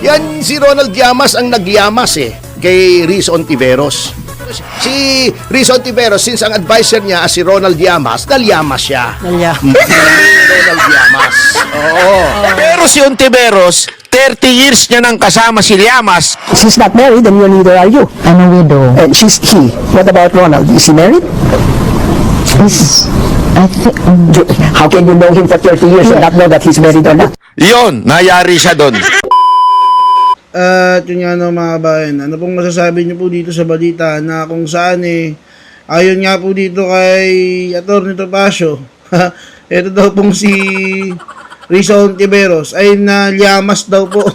Yan si Ronald Llamas ang nagyamas kay Riz Ontiveros. Si Riz Ontiveros, since ang advisor niya si Ronald Llamas, nalyamas siya. Ronald Llamas. Oo. Pero si Ontiveros, 30 years niya nang kasama si Llamas. She's not married, and neither are you. I'm a widow. And she's he. What about Ronald? Is he married? Is, I think, How can you know him for 30 years and not know that he's married or not? Yun, nayari siya doon. At yun nga no mga kabayan, ano pong masasabi niyo po dito sa balita na kung saan ayon nga po dito kay Atty. Topacio, ito daw pong si Riz Ontiveros ay nalyamas daw po.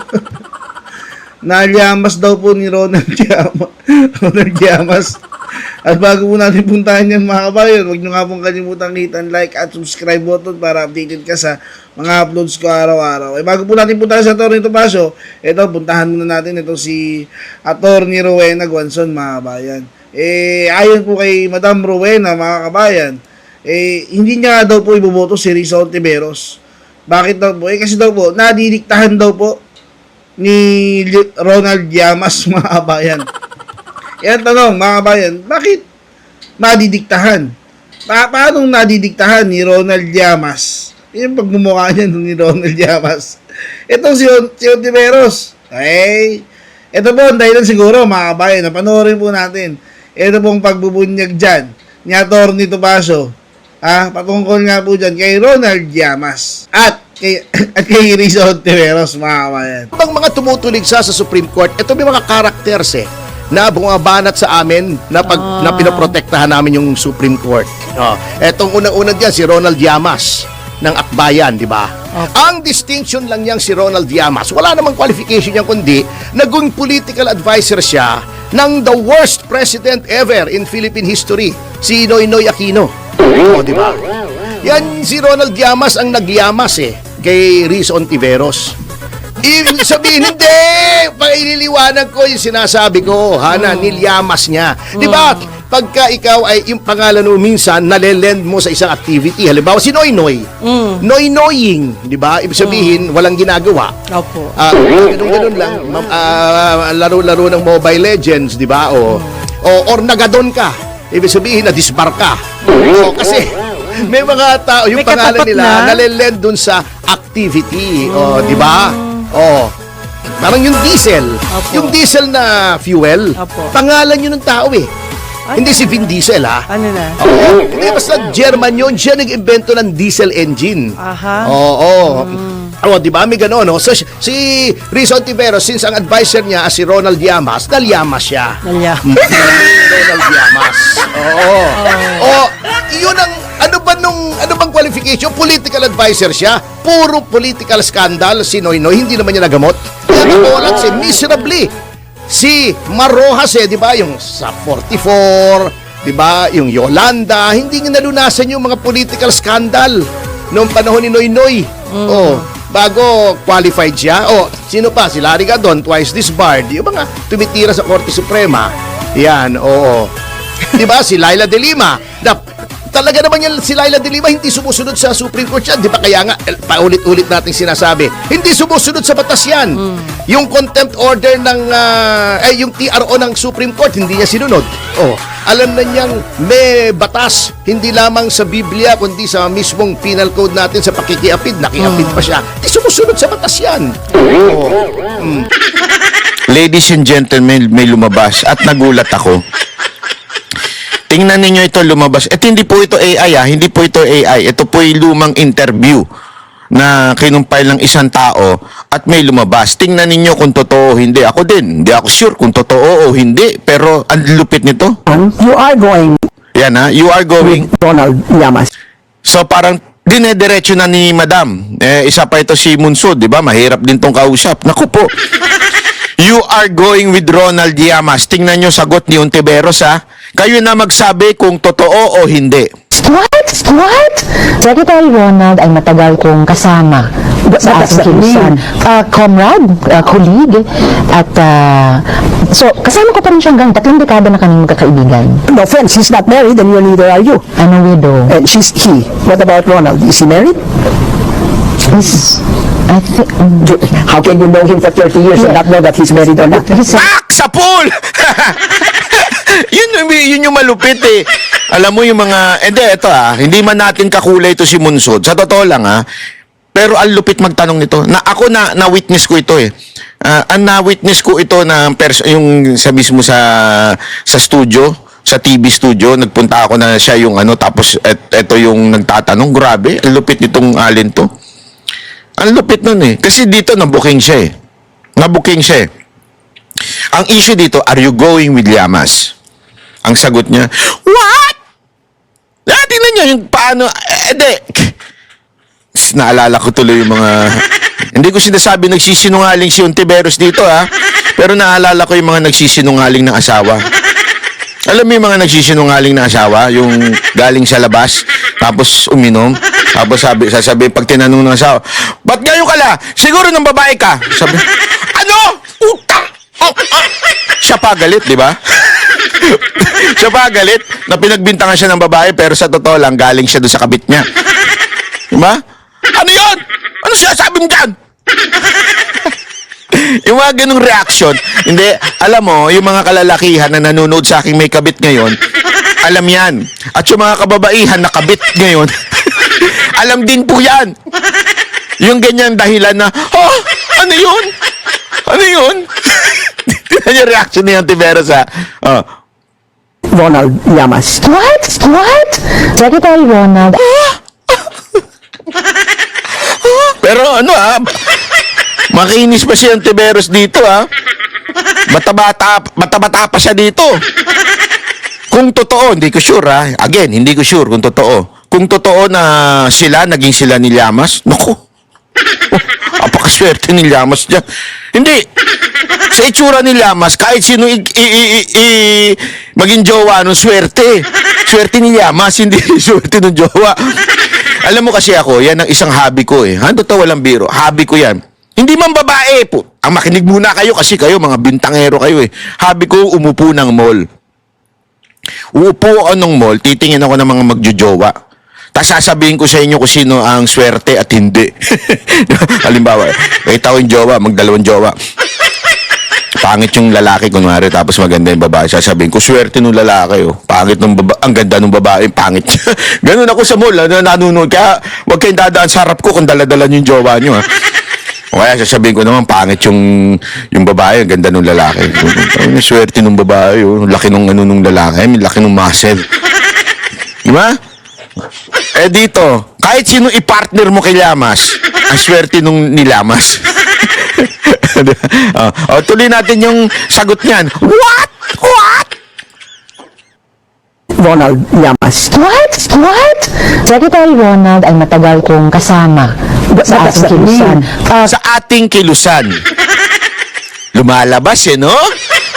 Nalyamas daw po ni Ronald Llamas. At bago po natin puntahan yan mga kabayan, huwag nyo nga pong kalimutang hit and like at subscribe button para updated ka sa mga uploads ko araw-araw. Bago po natin puntahan sa Atty. Topacio, ito, puntahan muna natin ito si Atty. Rowena Guanzon mga kabayan. Ayon po kay Madam Rowena mga kabayan, hindi niya daw po iboboto si Riz Ontiveros. Bakit daw po? Kasi daw po, nadidiktahan daw po ni Ronald Llamas mga kabayan. Yan tanong mga kabayan, bakit nadidiktahan? Paano nadidiktahan ni Ronald Llamas? Yung pagmumukha niya ni Ronald Llamas. Ito si Ontiveros. Ito po ang dahilan siguro mga kabayan, napanoorin po natin. Ito pong pagbubunyag dyan ni Atty. Topacio. Patungkol nga po dyan kay Ronald Llamas at kay Riz Ontiveros mga kabayan. Ang mga tumutuligsa sa Supreme Court, ito may mga characters na bumabanat sa amin na na pinoprotektahan namin yung Supreme Court. Etong unang-unang diyan si Ronald Llamas ng Akbayan, di ba? Ang distinction lang niyang si Ronald Llamas, wala namang qualification niya kundi naging political advisor siya ng the worst president ever in Philippine history, si Noynoy Aquino. Di ba? Yan si Ronald Llamas ang nagyamas kay Riz Ontiveros. Ibig sabihin, hindi! Paililiwanag ko yung sinasabi ko, nilyamas niya. Di ba? Pagka ikaw ay yung pangalan mo minsan, nalelend mo sa isang activity. Halimbawa, si Noynoy. Noynoying. Di ba? Ibig sabihin, walang ginagawa. Opo. Ganun lang. Laro-laro ng Mobile Legends, di ba? Or nagadon ka. Ibig sabihin, na-disbar ka. Kasi may mga tao, yung May pangalan katapat nila, na. nalelend dun sa activity. Di ba? Parang yung diesel. Opo. Yung diesel na fuel. Opo. Pangalan yun ng tao Hindi si Vin Diesel Ano na? Hindi, basta German yun. Siya nag-invento ng diesel engine. Aha. Di ba? May gano'n, no? So, si Riz Ontiveros, since ang advisor niya si Ronald Llamas, nalyamas siya. Ronald Llamas. Yun ang, ano bang qualification? Political advisor siya. Puro political scandal si Noynoy. Hindi naman niya nagamot. Nagawa si miserably. Si Marojas, di ba? Yung sa 44, di ba? Yung Yolanda. Hindi niya nalunasan yung mga political scandal noong panahon ni Noynoy. Bago qualified siya. Sino pa? Si Larry Gadon, twice disbarred. Yung mga tumitira sa Korte Suprema. Yan, Di ba? Si Laila de Lima. Talaga naman yan, si Laila de Lima hindi sumusunod sa Supreme Court yan. Di ba? Kaya nga, paulit-ulit nating sinasabi, hindi sumusunod sa batas yan. Yung contempt order ng, yung TRO ng Supreme Court, hindi niya sinunod. Alam na niyang may batas, hindi lamang sa Biblia, kundi sa mismong penal code natin sa pakikiapid. Nakiapid pa siya. Hindi sumusunod sa batas yan. Ladies and gentlemen, may lumabas at nagulat ako. Tingnan ninyo ito lumabas. Hindi po ito AI hindi po ito AI. Ito po yung lumang interview na kinumpile ng isang tao at may lumabas. Tingnan ninyo kung totoo o hindi. Ako din, hindi ako sure kung totoo o hindi. Pero ang lupit nito. You are going, Yan you are going. Ronald Llamas. So parang dinediretso na ni Madam. Isa pa ito si Munsud, di ba? Mahirap din tong kausap. Naku po. You are going with Ronald Llamas. Tingnan nyo sagot ni Ontiveros Kayo na magsabi kung totoo o hindi. What? Secretary Ronald ay matagal kong kasama sa ating kilusan. Comrade, colleague, at so, kasama ko pa rin siya hanggang 3 dekada na kaming magkakaibigan. No offense, he's not married, and neither are you. I'm a widow. And she's he. What about Ronald? Is he married? Is, I think, How can you know him for 30 years and not know that he's married or not? Pak! Sa pool! yun yung malupit eh. Alam mo yung mga, ito hindi man natin kakulay ito si Munsod. Sa totoo lang pero ang lupit magtanong nito. Ako na-witness ko ito eh. Ang na-witness ko ito na yung sa mismo sa studio, sa TV studio, nagpunta ako na siya yung tapos ito yung nagtatanong. Grabe, ang lupit nitong alin to. Ang lupit nun eh. Kasi dito nabuking siya eh. Nabuking siya eh. Ang issue dito, are you going with Llamas? Ang sagot niya, what? Tingnan niya yung paano, naalala ko tuloy yung mga, hindi ko sinasabi nagsisinungaling si Ontiveros dito pero naalala ko yung mga nagsisinungaling ng asawa. Alam mo yung mga nagsisinungaling na asawa, yung galing sa labas, tapos uminom, tapos sasabi, pag tinanong ng asawa, ba't ngayon ka la? Siguro ng babae ka. Sabi, ano? Utang! Siya pa galit, di ba? Siya pa galit na pinagbintangan siya ng babae, pero sa totoo lang, galing siya doon sa kabit niya. Di ba? Ano yun? Ano siya sabi mo dyan? Yung mga ganung reaction, hindi, alam mo, yung mga kalalakihan na nanonood sa aking may kabit ngayon, alam yan. At yung mga kababaihan na kabit ngayon, alam din po yan. Yung ganyan dahilan na, ano yun? Ano yun? Tignan yung reaction ni Ontiveros Ronald Llamas. what? What? Secretary Ronald, Pero makinis pa si Ontiveros dito Bata-bata pa siya dito. Kung totoo, hindi ko sure Again, hindi ko sure kung totoo. Kung totoo na naging sila ni Llamas, naku. Apakaswerte ni Llamas dyan. Hindi. Sa itsura ni Llamas, kahit sino maging jowa, swerte. Swerte ni Llamas, hindi swerte ng jowa. Alam mo kasi ako, yan ang isang hobby ko Totoo, walang biro. Hobby ko yan. Hindi man babae po. Ang makinig muna kayo kasi kayo, mga bintangero kayo Hobby ko, umupo ng mall. Uupo ako ng mall, titingin ako ng mga magjojowa. Tapos sasabihin ko sa inyo kung sino ang swerte at hindi. Halimbawa, kita ko yung jowa, magdalawang jowa. Pangit yung lalaki, kunwari, tapos maganda yung babae. Sasabihin ko, swerte nung lalaki, Pangit nung babae, ang ganda nung babae, pangit. Ganun ako sa mall, nanonood. Kaya, huwag kayong dadaan sa harap ko kung dala-dala yung jowa nyo, O kaya, sasabihin ko naman, pangit yung babae, ang ganda nung lalaki. Ay, swerte nung babae, laki nung nung lalaki, laki nung muscle. Diba? Dito, kahit sino i-partner mo kay Llamas, ang swerte nung ni Llamas. Tuloy natin yung sagot niyan. What? What? Ronald Llamas. what? What? Secretary Ronald ay matagal kong kasama sa ating kilusan. Sa ating kilusan. Lumalabas no?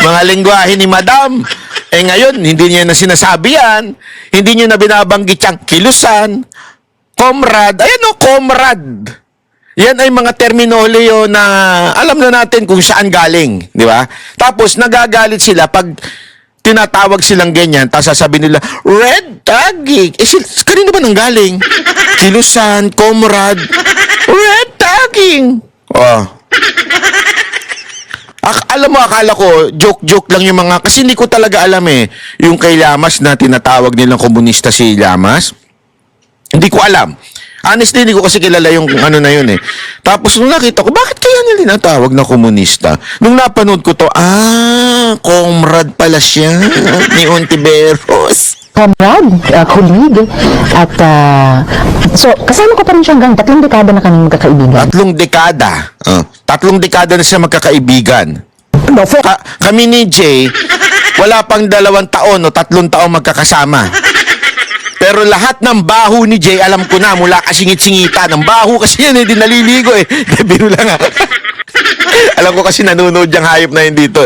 Mga lengguwahe ni Madam. Ngayon, hindi niya na sinasabi yan. Hindi niya na binabanggit siyang kilusan, comrade. Ayan comrade. Yan ay mga terminoloyo na alam na natin kung saan galing. Di ba? Tapos, nagagalit sila pag tinatawag silang ganyan, tapos sasabihin nila, red tagging. Kanino ba nang galing? Kilusan, comrade, red tagging. Alam mo, akala ko, joke-joke lang yung mga, kasi hindi ko talaga alam yung kay Llamas na tinatawag nilang komunista si Llamas. Hindi ko alam. Honestly, hindi ko kasi kilala yung na yun Tapos nung nakita ko, bakit kaya nila tinatawag na komunista? Nung napanood ko to, comrade pala siya ni Ontiveros. Comrade, colleague, at so, kasama ko pa rin siya hanggang 3 dekada na kami magkakaibigan. 3 dekada. 3 dekada na sila magkakaibigan. No, Kami ni Jay, wala pang 2 taon o 3 taon magkakasama. Pero lahat ng baho ni Jay, alam ko na, mula kasingit-singita ng baho kasi yan, hindi naliligo Biro lang Alam ko kasi nanonood yung hayop na yun dito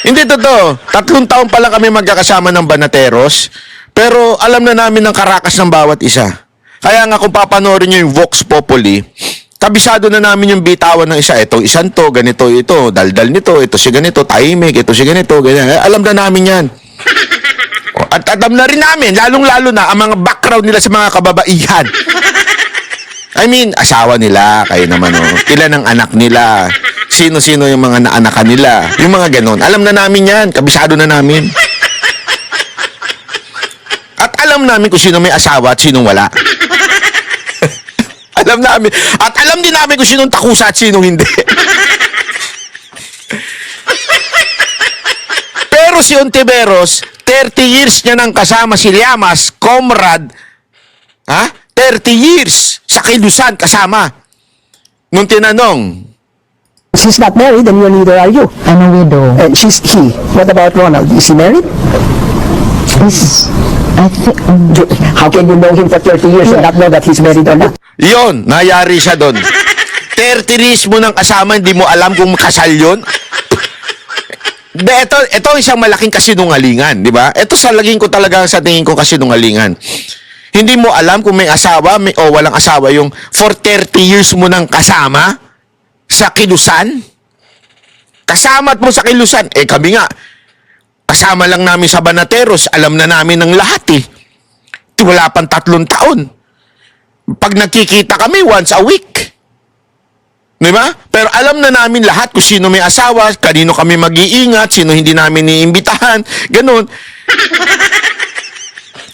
Hindi totoo. 3 taon pa lang kami magkakasama ng Banateros, pero alam na namin ang karakas ng bawat isa. Kaya nga kung papanoorin nyo yung Vox Populi, kabisado na namin yung bitawan ng isa. Ito, isang to, ganito, ito, daldal nito, ito si ganito, tahimik, ito si ganito, ganyan. Alam na namin yan. At alam na rin namin, lalong-lalo na ang mga background nila sa mga kababaihan. I mean, asawa nila, kayo naman, oh. Ilan ang anak nila? Sino-sino yung mga naanakan nila? Yung mga ganon. Alam na namin yan. Kabisado na namin. At alam namin kung sino may asawa at sinong wala. Alam namin. At alam din namin kung sinong takusa at sinong hindi. Pero si Ontiveros, 30 years niya nang kasama si Llamas, comrade, 30 years sa Kilusan kasama. Nung tinanong, She's not married, and neither are you. I'm a widow. And she's he. What about Ronald? Is he married? I think, How can you know him for 30 years and not know that he's married or not? yon, nayari siya doon. 30 years mo nang kasama, hindi mo alam kung kasal yun. Ito isang malaking kasinungalingan, di ba? Ito sa laging ko talaga sa tingin ko kasinungalingan. Hindi mo alam kung may asawa o walang asawa yung for 30 years mo nang kasama sa Kilusan. Kasama't mo sa Kilusan. Eh kami nga, kasama lang namin sa Banateros, alam na namin ng lahat eh. Wala pang 3 taon. Pag nagkikita kami once a week. Di ba? Pero alam na namin lahat kung sino may asawa, kanino kami mag-iingat, sino hindi namin iimbitahan, ganun.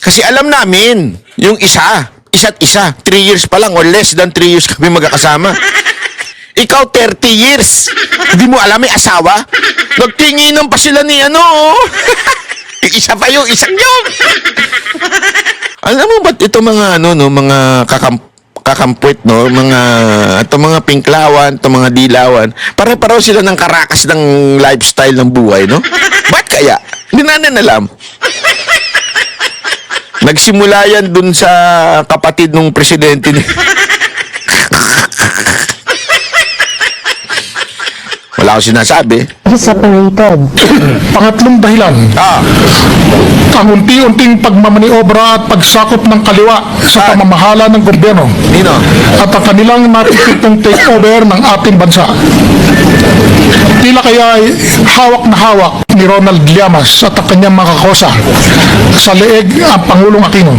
Kasi alam namin, yung isa't isa, 3 years pa lang or less than 3 years kami magkakasama. Ikaw 30 years, hindi mo alam may asawa? Nagtinginan pa sila ni ano. Isa pa yung isang yun. Alam mo ba't ito mga mga kakampwit, no, mga pinklawan, mga dilawan, pare-pareho sila ng karakas ng lifestyle ng buhay, no? Ba't kaya? Hindi natin alam. Nagsimula yan dun sa kapatid ng presidente ni wala akong sinasabi. he's separated. Pangatlong dahilan, ang unti-unting pagmamaniobra at pagsakop ng kaliwa sa pamamahala ng gobyerno Nino? at ang kanilang natitipong takeover ng ating bansa. Tila kaya ay hawak na hawak ni Ronald Llamas at ang kanyang mga kakosa sa leeg ang Pangulong Aquino.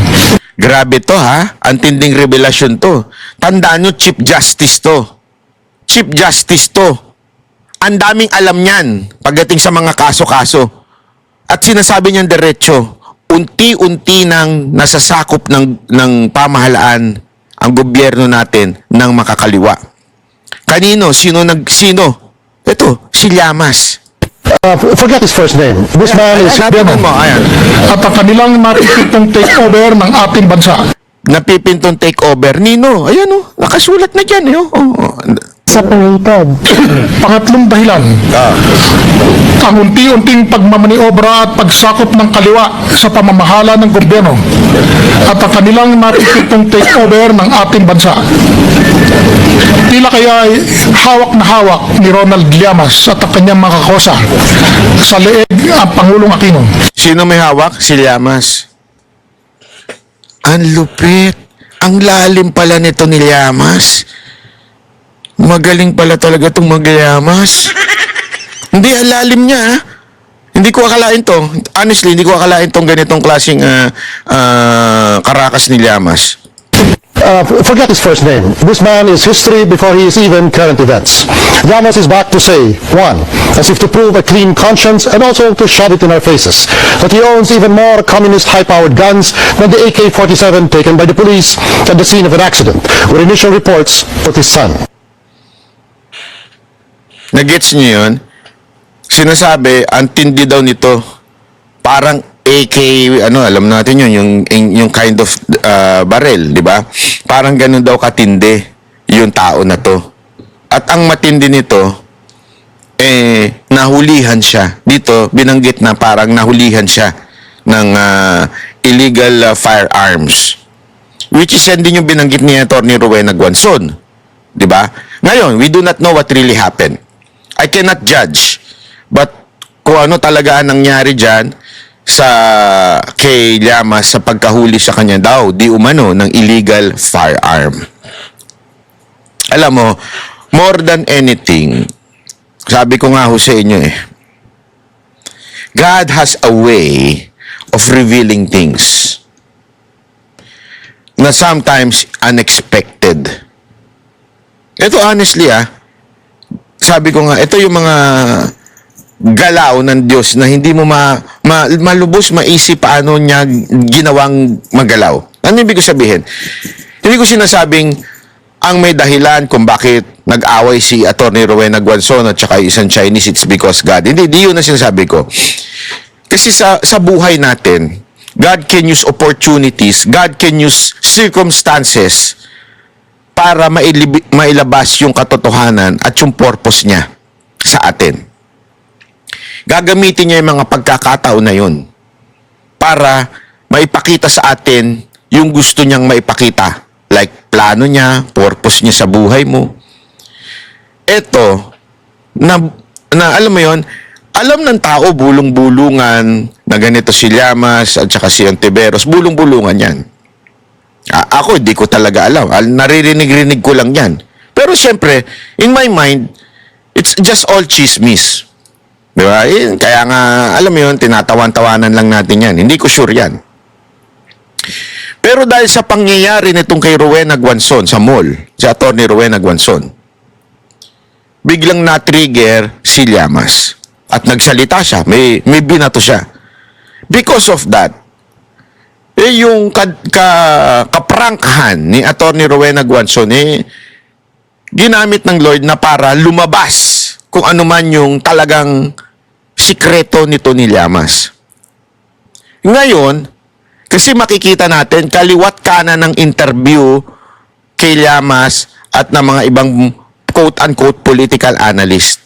Grabe to, ha? Antinding revelasyon to. Tandaan nyo, Chief Justice to. Chief Justice to. Ang daming alam niyan pagdating sa mga kaso-kaso. At sinasabi niyan diretso, unti-unti nang nasasakop ng pamahalaan ang gobyerno natin ng makakaliwa. Kanino? Sino? Ito, si Llamas. Forget his first name. This man is Sabihin mo, ayan. At ang kanilang natitipong takeover ng ating bansa. Napipintong takeover. Nino, ayan o, nakasulat na dyan. Separated. Pangatlong dahilan, ang unti-unting pagmamaniobra at pagsakop ng kaliwa sa pamamahala ng gobyerno at ang kanilang natitipong takeover ng ating bansa. Tila kaya ay hawak na hawak ni Ronald Llamas at ang kanyang mga kakosa sa leeg ang Pangulong Aquino. Sino may hawak? Si Llamas. Ang lupit. Ang lalim pala nito ni Llamas. Magaling pala talaga itong mag-Llamas. Hindi, ang lalim niya. Hindi ko akalain to. Honestly, hindi ko akalain tong ganitong klaseng karakas ni Llamas. forget his first name. This man is history before he is even current events. Llamas is back to say, one, as if to prove a clean conscience and also to shove it in our faces, that he owns even more communist high-powered guns than the AK-47 taken by the police at the scene of an accident, where initial reports put his son. Nagets niyo yun? Sinasabi, ang tindi daw nito, parang AK, alam natin yun, yung kind of barrel, di ba? Parang ganun daw katindi yung tao na to. At ang matindi nito, nahulihan siya. Dito, binanggit na parang nahulihan siya ng illegal firearms. Which is yan din yung binanggit ni Atty. Rowena Guanzon. Di ba? Ngayon, we do not know what really happened. I cannot judge. But kung ano talaga ang nangyari dyan kay Llamas sa pagkahuli sa kanya daw, di umano, ng illegal firearm. Alam mo, more than anything, sabi ko nga ho sa inyo God has a way of revealing things na sometimes unexpected. Ito honestly sabi ko nga, ito yung mga galaw ng Diyos na hindi mo malubos maisip paano niya ginawang magalaw. Ano ibig ko sabihin? Hindi ko sinasabing ang may dahilan kung bakit nag-away si Atty. Rowena Guanzon at saka isang Chinese, it's because God. Hindi yun ang sinasabi ko. Kasi sa buhay natin, God can use opportunities, God can use circumstances para mailabas yung katotohanan at yung purpose niya sa atin. Gagamitin niya yung mga pagkakataon na yun para maipakita sa atin yung gusto niyang maipakita. Like, plano niya, purpose niya sa buhay mo. Eto, na alam mo yon, alam ng tao, bulong-bulungan, na ganito si Llamas at saka si Ontiveros, bulong-bulungan yan. Ako, di ko talaga alam. Naririnig-rinig ko lang yan. Pero siyempre, in my mind, it's just all chismis. Di ba? Kaya nga, alam mo yun, tinatawan-tawanan lang natin yan. Hindi ko sure yan. Pero dahil sa pangyayari nitong kay Rowena Guanzon sa mall, si Atty. Rowena Guanzon, biglang na-trigger si Llamas. At nagsalita siya, may binato siya. Because of that, yung kaprangkahan ni Atty. Rowena Guanzon, ginamit ng Lord na para lumabas kung ano man yung talagang sikreto nito ni Llamas. Ngayon, kasi makikita natin, kaliwat kanan ng interview kay Llamas at ng mga ibang quote-unquote political analyst.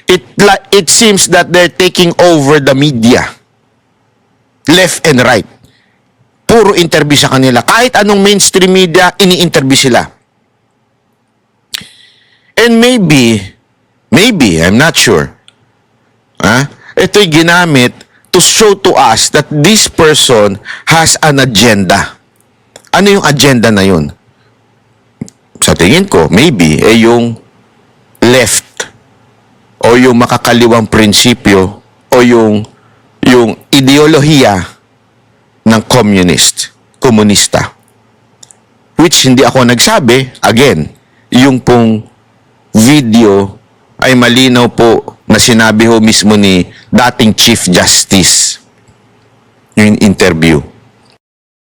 It seems that they're taking over the media. Left and right. Puro interview sa kanila. Kahit anong mainstream media, ini-interview sila. And maybe, I'm not sure. Ito'y ginamit to show to us that this person has an agenda. Ano yung agenda na yun? Sa tingin ko, maybe, yung left o yung makakaliwang prinsipyo o yung ideolohiya ng komunista. Which hindi ako nagsabi, again, yung pong video ay malinaw po na sinabi ho mismo ni dating Chief Justice yung interview.